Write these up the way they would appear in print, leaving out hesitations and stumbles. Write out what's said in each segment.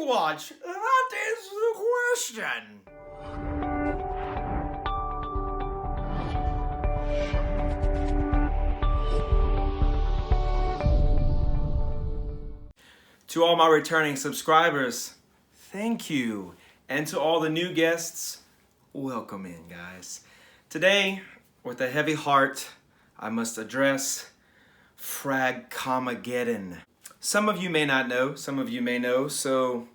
watch? That is the question. To all my returning subscribers, thank you. And to all the new guests, welcome in, guys. Today, with a heavy heart, I must address Frag-Comageddon. Some of you may not know, some of you may know, so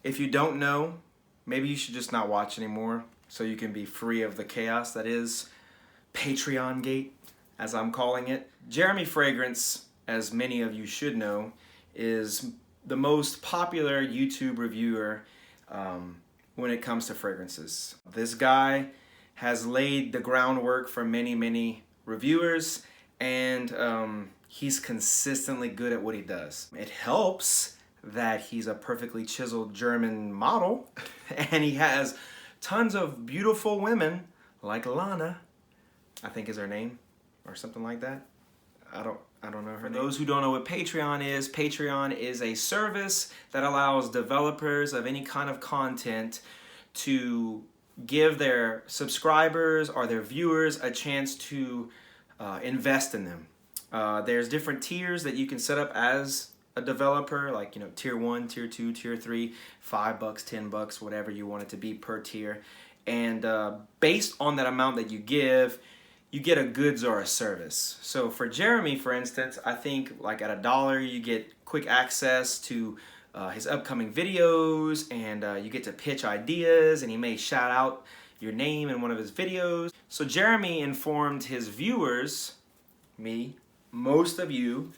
if you don't know, maybe you should just not watch anymore so you can be free of the chaos that is Patreon Gate, as I'm calling it. Jeremy Fragrance, as many of you should know, is the most popular YouTube reviewer when it comes to fragrances. This guy has laid the groundwork for many, many reviewers, and he's consistently good at what he does. It helps that he's a perfectly chiseled German model, and he has tons of beautiful women like Lana, I think is her name, or something like that. I don't know her name. For those who don't know what Patreon is a service that allows developers of any kind of content to give their subscribers or their viewers a chance to invest in them. There's different tiers that you can set up as a developer, like, you know, tier 1, tier 2, tier 3, $5, $10, whatever you want it to be per tier. And based on that amount that you give, you get a goods or a service. So for Jeremy, for instance, I think like at $1, you get quick access to his upcoming videos, and you get to pitch ideas, and he may shout out your name in one of his videos. So Jeremy informed his viewers, me, most of you,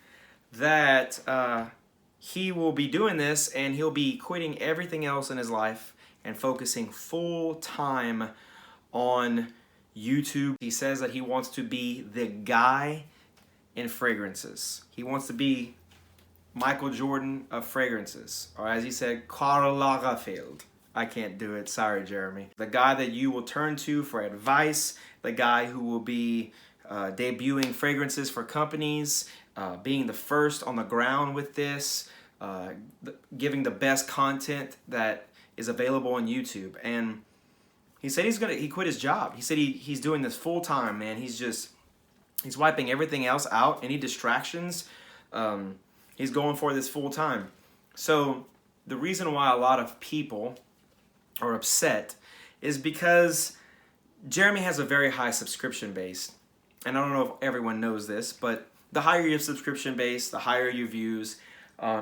that he will be doing this, and he'll be quitting everything else in his life and focusing full time on YouTube. He says that he wants to be the guy in fragrances. He wants to be Michael Jordan of fragrances, or as he said, Karl Lagerfeld. I can't do it, sorry Jeremy. The guy that you will turn to for advice, the guy who will be debuting fragrances for companies, being the first on the ground with this, giving the best content that is available on YouTube. And he said he quit his job. He said he's doing this full time, man. He's wiping everything else out, any distractions. He's going for this full time. So the reason why a lot of people are upset is because Jeremy has a very high subscription base. And I don't know if everyone knows this, but the higher your subscription base, the higher your views,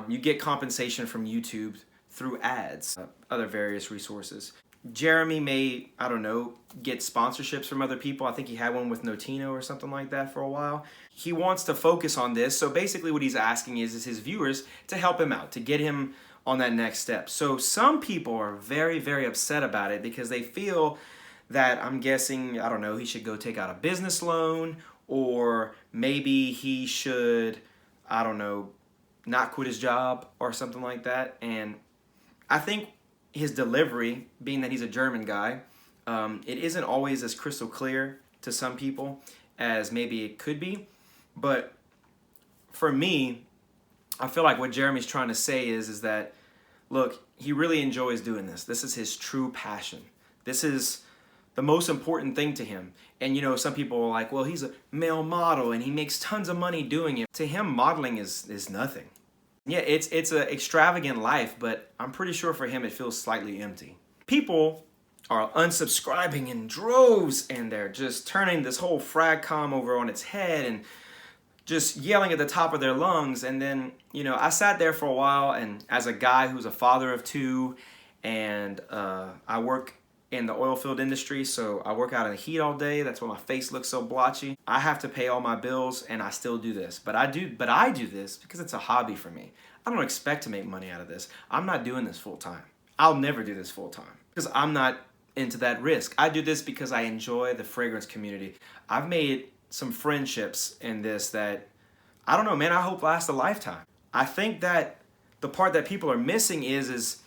you get compensation from YouTube through ads, other various resources. Jeremy may, I don't know, get sponsorships from other people. I think he had one with Notino or something like that for a while. He wants to focus on this. So basically what he's asking is his viewers to help him out, to get him on that next step. So some people are very, very upset about it because they feel that, I'm guessing, I don't know, he should go take out a business loan, or maybe he should, I don't know, not quit his job or something like that. And I think his delivery, being that he's a German guy, it isn't always as crystal clear to some people as maybe it could be. But for me, I feel like what Jeremy's trying to say is that, look, he really enjoys doing this. This is his true passion. This is the most important thing to him. And, you know, some people are like, well, he's a male model and he makes tons of money doing it. To him, modeling is nothing. Yeah, it's an extravagant life, but I'm pretty sure for him it feels slightly empty. People are unsubscribing in droves, and they're just turning this whole frag-com over on its head and just yelling at the top of their lungs. And then, you know, I sat there for a while, and as a guy who's a father of 2, and I work in the oil field industry, so I work out in the heat all day. That's why my face looks so blotchy. I have to pay all my bills, and I still do this. But I do this because it's a hobby for me. I don't expect to make money out of this. I'm not doing this full time. I'll never do this full time because I'm not into that risk. I do this because I enjoy the fragrance community. I've made some friendships in this that, I don't know, man, I hope last a lifetime. I think that the part that people are missing is,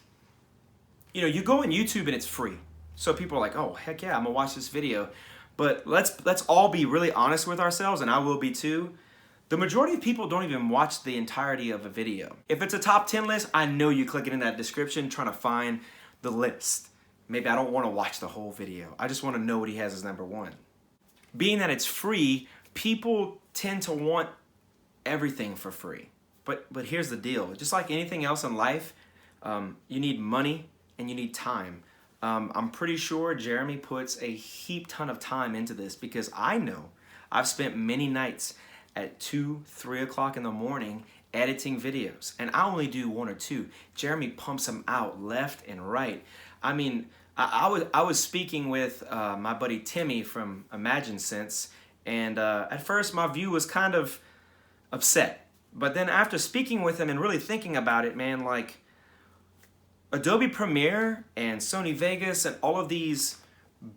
you know, you go on YouTube and it's free. So people are like, oh, heck yeah, I'm gonna watch this video. But let's all be really honest with ourselves, and I will be too. The majority of people don't even watch the entirety of a video. If it's a top 10 list, I know you're clicking in that description trying to find the list. Maybe I don't want to watch the whole video. I just want to know what he has as number 1. Being that it's free, people tend to want everything for free. But here's the deal. Just like anything else in life, you need money and you need time. I'm pretty sure Jeremy puts a heap ton of time into this because I know I've spent many nights at 2, 3 o'clock in the morning editing videos. And I only do 1 or 2. Jeremy pumps them out left and right. I mean, I was speaking with my buddy Timmy from ScentSense, and at first my view was kind of upset. But then after speaking with him and really thinking about it, man, like Adobe Premiere and Sony Vegas and all of these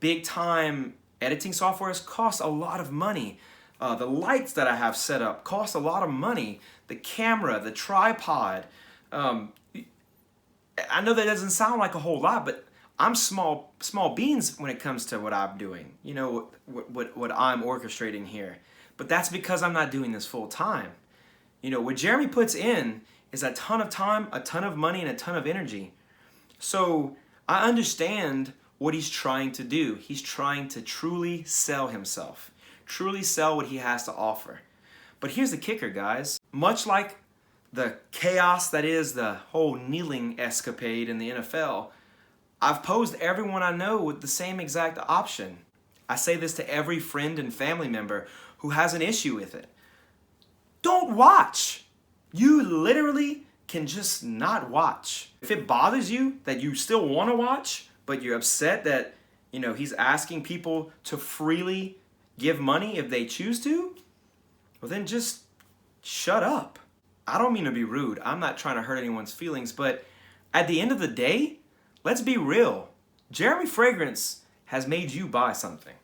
big time editing softwares cost a lot of money. The lights that I have set up cost a lot of money. The camera, the tripod. I know that doesn't sound like a whole lot, but I'm small beans when it comes to what I'm doing. You know, what I'm orchestrating here. But that's because I'm not doing this full time. You know, what Jeremy puts in is a ton of time, a ton of money, and a ton of energy. So I understand what he's trying to do. He's trying to truly sell himself. Truly sell what he has to offer. But here's the kicker, guys. Much like the chaos that is the whole kneeling escapade in the NFL, I've posed everyone I know with the same exact option. I say this to every friend and family member who has an issue with it. Don't watch. You literally can just not watch. If it bothers you that you still want to watch, but you're upset that, you know, he's asking people to freely give money if they choose to, well then just shut up. I don't mean to be rude. I'm not trying to hurt anyone's feelings, but at the end of the day, let's be real. Jeremy Fragrance has made you buy something.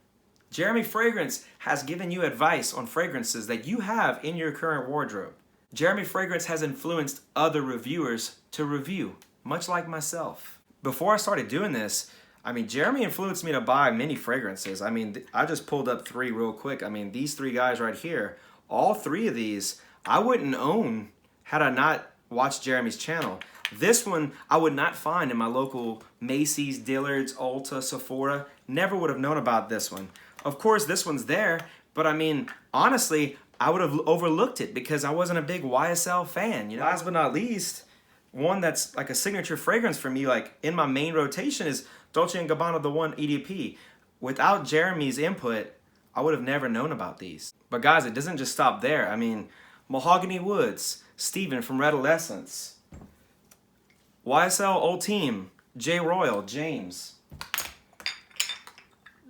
Jeremy Fragrance has given you advice on fragrances that you have in your current wardrobe. Jeremy Fragrance has influenced other reviewers to review, much like myself. Before I started doing this, I mean, Jeremy influenced me to buy many fragrances. I mean, I just pulled up 3 real quick. I mean, these 3 guys right here, all 3 of these, I wouldn't own had I not watched Jeremy's channel. This one, I would not find in my local Macy's, Dillard's, Ulta, Sephora. Never would have known about this one. Of course, this one's there, but I mean, honestly, I would have overlooked it because I wasn't a big YSL fan. You know, last but not least, one that's like a signature fragrance for me, like in my main rotation, is Dolce & Gabbana The One EDP. Without Jeremy's input, I would have never known about these. But guys, it doesn't just stop there. I mean, Mahogany Woods, Steven from Redolescence, YSL Ultime, J. Royal, James,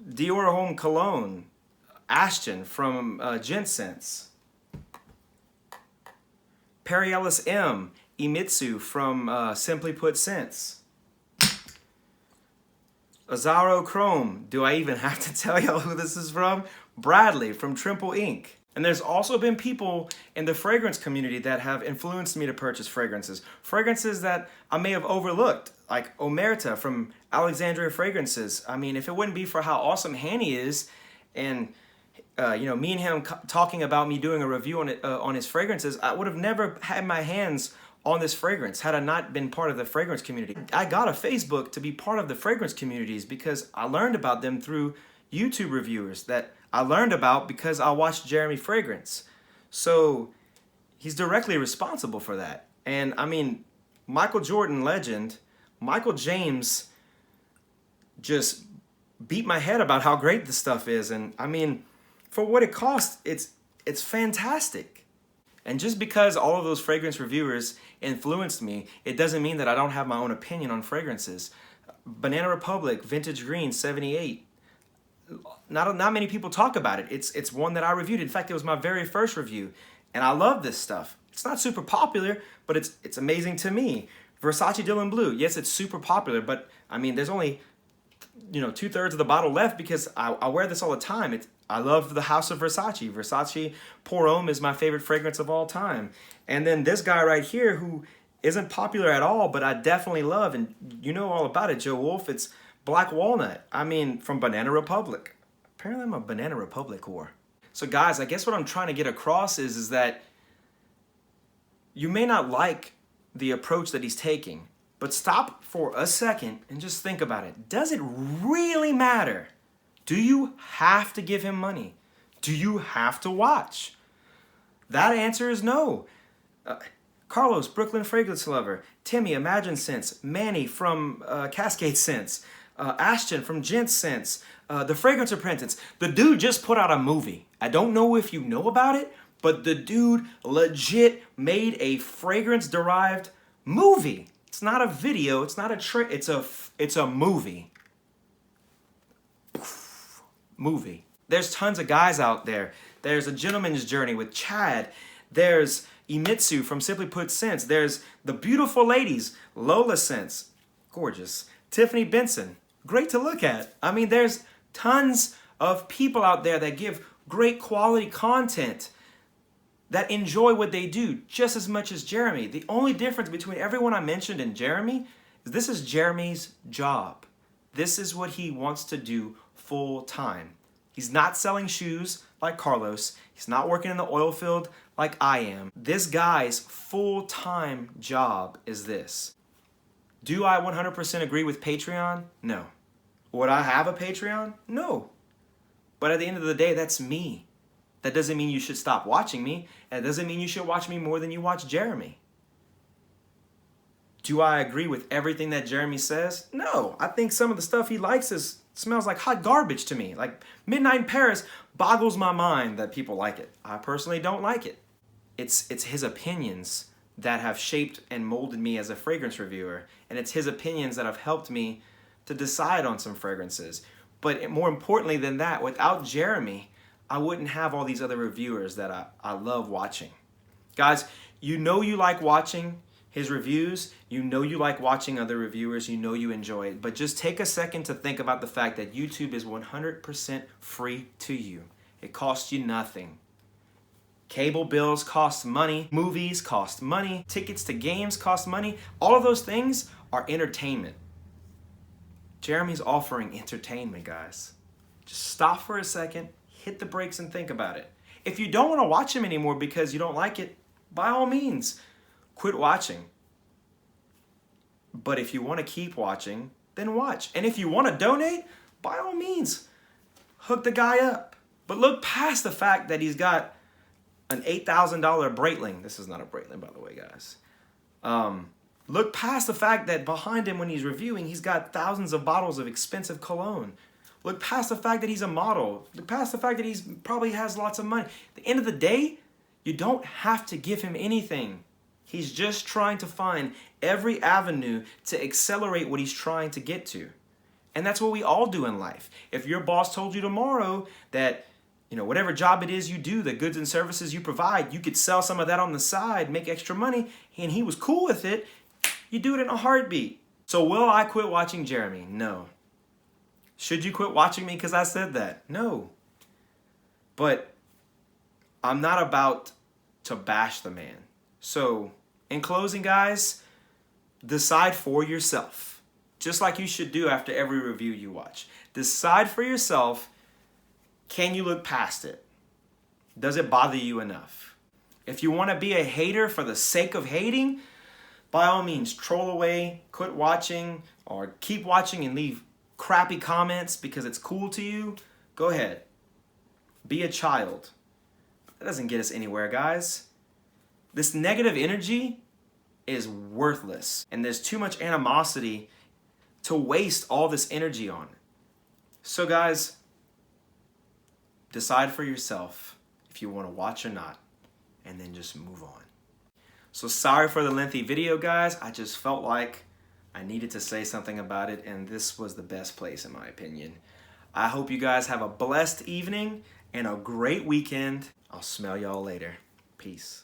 Dior Homme Cologne, Ashton from ScentSense, Perry Ellis M, Imitsu from Simply Put Scents, Azzaro Chrome. Do I even have to tell y'all who this is from? Bradley from Trimple Inc. And there's also been people in the fragrance community that have influenced me to purchase fragrances. Fragrances that I may have overlooked, like Omerta from Alexandria Fragrances. I mean, if it wouldn't be for how awesome Hanny is, and you know, me and him talking about me doing a review on his fragrances, I would have never had my hands on this fragrance had I not been part of the fragrance community. I got a Facebook to be part of the fragrance communities because I learned about them through YouTube reviewers that I learned about because I watched Jeremy Fragrance. So he's directly responsible for that. And I mean, Michael Jordan legend, Michael James just beat my head about how great this stuff is. And I mean, for what it costs, it's fantastic. And just because all of those fragrance reviewers influenced me, it doesn't mean that I don't have my own opinion on fragrances. Banana Republic, Vintage Green, 78. Not many people talk about it. It's one that I reviewed. In fact, it was my very first review. And I love this stuff. It's not super popular, but it's amazing to me. Versace Dylan Blue. Yes, it's super popular, but I mean, there's only, you know, 2/3 of the bottle left because I wear this all the time. I love the House of Versace. Versace Pour Homme is my favorite fragrance of all time. And then this guy right here who isn't popular at all, but I definitely love, and you know all about it, Joe Wolf, it's Black Walnut. I mean, from Banana Republic. Apparently I'm a Banana Republic whore. So guys, I guess what I'm trying to get across is that you may not like the approach that he's taking, but stop for a second and just think about it. Does it really matter? Do you have to give him money? Do you have to watch? That answer is no. Carlos, Brooklyn Fragrance Lover, Timmy, Imagine Scents, Manny from Cascade Scents, Ashton from Gent Scents, The Fragrance Apprentice. The dude just put out a movie. I don't know if you know about it, but the dude legit made a fragrance-derived movie. It's not a video. It's not a trick. It's a movie. Movie. There's tons of guys out there. There's A Gentleman's Journey with Chad. There's Imitsu from Simply Put Scents. There's the beautiful ladies, Lola Scents. Gorgeous. Tiffany Benson. Great to look at. I mean, there's tons of people out there that give great quality content that enjoy what they do just as much as Jeremy. The only difference between everyone I mentioned and Jeremy is this is Jeremy's job. This is what he wants to do full time. He's not selling shoes like Carlos. He's not working in the oil field like I am. This guy's full-time job is this. Do I 100% agree with Patreon? No. Would I have a Patreon? No. But at the end of the day, that's me. That doesn't mean you should stop watching me. And it doesn't mean you should watch me more than you watch Jeremy. Do I agree with everything that Jeremy says? No. I think some of the stuff he likes smells like hot garbage to me. Like Midnight in Paris boggles my mind that people like it. I personally don't like it. It's his opinions that have shaped and molded me as a fragrance reviewer. And it's his opinions that have helped me to decide on some fragrances. But more importantly than that, without Jeremy, I wouldn't have all these other reviewers that I love watching. Guys, you know you like watching his reviews, you know you like watching other reviewers, you know you enjoy it, but just take a second to think about the fact that YouTube is 100% free to you. It costs you nothing. Cable bills cost money, movies cost money, tickets to games cost money. All of those things are entertainment. Jeremy's offering entertainment, guys. Just stop for a second, hit the brakes and think about it. If you don't want to watch him anymore because you don't like it, by all means, quit watching. But if you want to keep watching, then watch. And if you want to donate, by all means, hook the guy up. But look past the fact that he's got an $8,000 Breitling. This is not a Breitling, by the way, guys. Look past the fact that behind him when he's reviewing, he's got thousands of bottles of expensive cologne. Look past the fact that he's a model. Look past the fact that he's probably has lots of money. At the end of the day, you don't have to give him anything. He's just trying to find every avenue to accelerate what he's trying to get to. And that's what we all do in life. If your boss told you tomorrow that, whatever job it is you do, the goods and services you provide, you could sell some of that on the side, make extra money, and he was cool with it, you do it in a heartbeat. So will I quit watching Jeremy? No. Should you quit watching me because I said that? No. But I'm not about to bash the man. So, in closing, guys, decide for yourself. Just like you should do after every review you watch. Decide for yourself, can you look past it? Does it bother you enough? If you want to be a hater for the sake of hating, by all means, troll away, quit watching, or keep watching and leave crappy comments because it's cool to you. Go ahead. Be a child. That doesn't get us anywhere, guys. This negative energy is worthless, and there's too much animosity to waste all this energy on. So guys, decide for yourself if you want to watch or not, and then just move on. So sorry for the lengthy video, guys. I just felt like I needed to say something about it, and this was the best place in my opinion. I hope you guys have a blessed evening and a great weekend. I'll smell y'all later. Peace.